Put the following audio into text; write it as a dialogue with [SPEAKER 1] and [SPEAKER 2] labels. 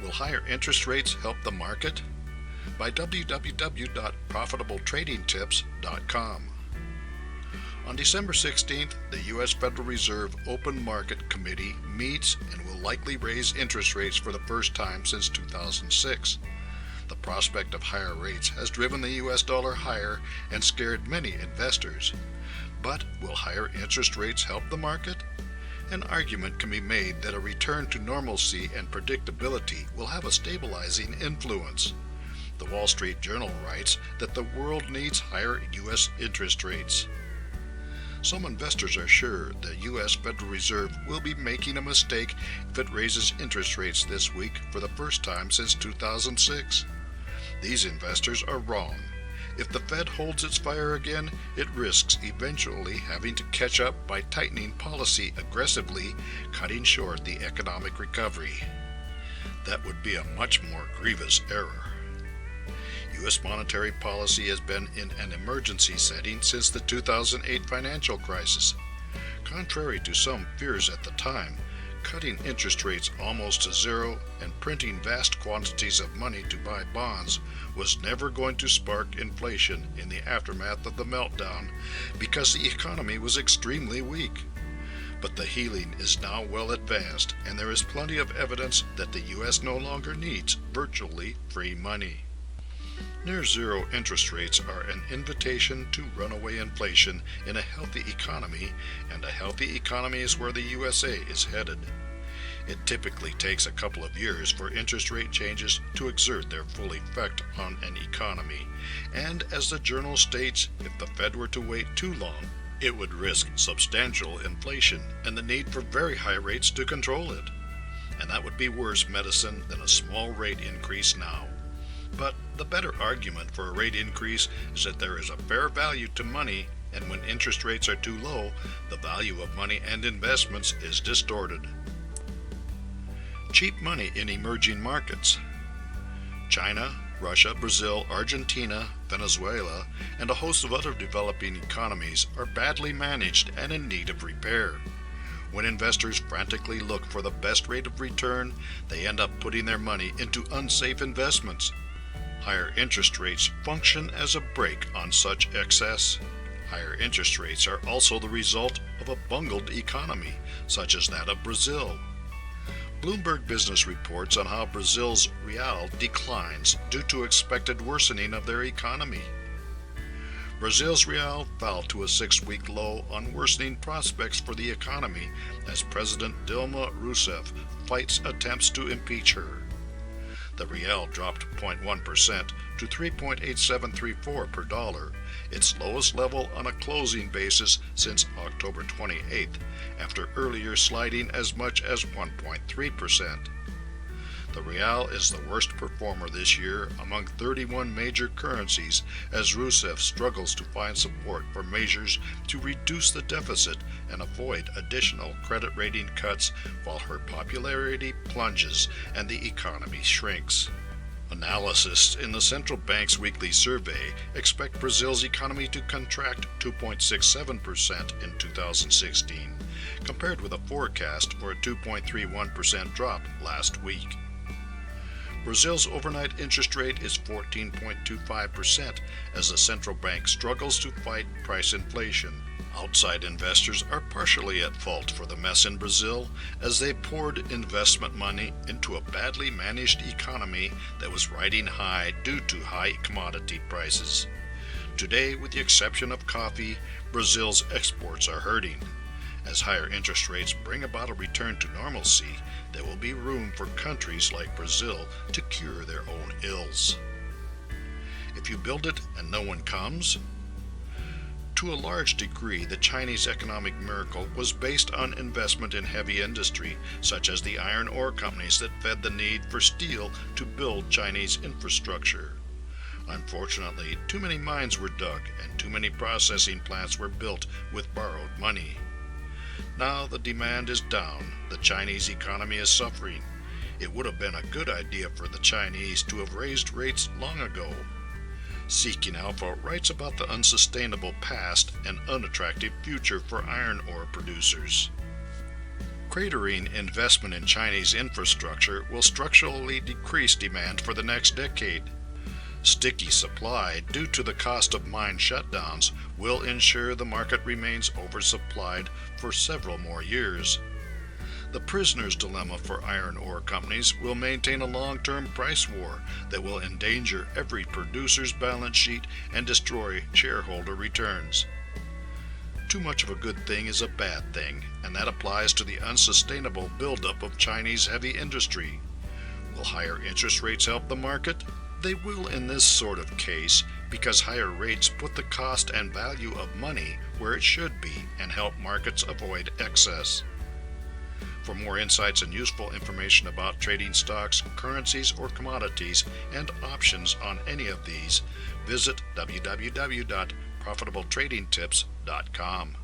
[SPEAKER 1] Will higher interest rates help the market? By www.profitabletradingtips.com. On December 16th, the U.S. Federal Reserve Open Market Committee meets and will likely raise interest rates for the first time since 2006. The prospect of higher rates has driven the U.S. dollar higher and scared many investors. But will higher interest rates help the market? An argument can be made that a return to normalcy and predictability will have a stabilizing influence. The Wall Street Journal writes that the world needs higher U.S. interest rates. Some investors are sure the U.S. Federal Reserve will be making a mistake if it raises interest rates this week for the first time since 2006. These investors are wrong. If the Fed holds its fire again, it risks eventually having to catch up by tightening policy aggressively, cutting short the economic recovery. That would be a much more grievous error. U.S. monetary policy has been in an emergency setting since the 2008 financial crisis. Contrary to some fears at the time, cutting interest rates almost to zero and printing vast quantities of money to buy bonds was never going to spark inflation in the aftermath of the meltdown because the economy was extremely weak. But the healing is now well advanced, and there is plenty of evidence that the U.S. no longer needs virtually free money. Near zero interest rates are an invitation to runaway inflation in a healthy economy, and a healthy economy is where the USA is headed. It typically takes a couple of years for interest rate changes to exert their full effect on an economy, and as the journal states, if the Fed were to wait too long, it would risk substantial inflation and the need for very high rates to control it. And that would be worse medicine than a small rate increase now. But the better argument for a rate increase is that there is a fair value to money, and when interest rates are too low, the value of money and investments is distorted. Cheap money in emerging markets. China, Russia, Brazil, Argentina, Venezuela, and a host of other developing economies are badly managed and in need of repair. When investors frantically look for the best rate of return, they end up putting their money into unsafe investments. Higher interest rates function as a brake on such excess. Higher interest rates are also the result of a bungled economy, such as that of Brazil. Bloomberg Business reports on how Brazil's real declines due to expected worsening of their economy. Brazil's real fell to a 6-week low on worsening prospects for the economy as President Dilma Rousseff fights attempts to impeach her. The real dropped 0.1% to 3.8734 per dollar, its lowest level on a closing basis since October 28th, after earlier sliding as much as 1.3%. The real is the worst performer this year among 31 major currencies as Rousseff struggles to find support for measures to reduce the deficit and avoid additional credit rating cuts while her popularity plunges and the economy shrinks. Analysts in the central bank's weekly survey expect Brazil's economy to contract 2.67% in 2016, compared with a forecast for a 2.31% drop last week. Brazil's overnight interest rate is 14.25% as the central bank struggles to fight price inflation. Outside investors are partially at fault for the mess in Brazil as they poured investment money into a badly managed economy that was riding high due to high commodity prices. Today, with the exception of coffee, Brazil's exports are hurting. As higher interest rates bring about a return to normalcy, there will be room for countries like Brazil to cure their own ills. If you build it and no one comes? To a large degree, the Chinese economic miracle was based on investment in heavy industry, such as the iron ore companies that fed the need for steel to build Chinese infrastructure. Unfortunately, too many mines were dug and too many processing plants were built with borrowed money. Now the demand is down, the Chinese economy is suffering. It would have been a good idea for the Chinese to have raised rates long ago. Seeking Alpha writes about the unsustainable past and unattractive future for iron ore producers. Cratering investment in Chinese infrastructure will structurally decrease demand for the next decade. Sticky supply due to the cost of mine shutdowns will ensure the market remains oversupplied for several more years. The prisoner's dilemma for iron ore companies will maintain a long-term price war that will endanger every producer's balance sheet and destroy shareholder returns. Too much of a good thing is a bad thing, and that applies to the unsustainable buildup of Chinese heavy industry. Will higher interest rates help the market? They will in this sort of case, because higher rates put the cost and value of money where it should be and help markets avoid excess. For more insights and useful information about trading stocks, currencies, or commodities, and options on any of these, visit www.profitabletradingtips.com.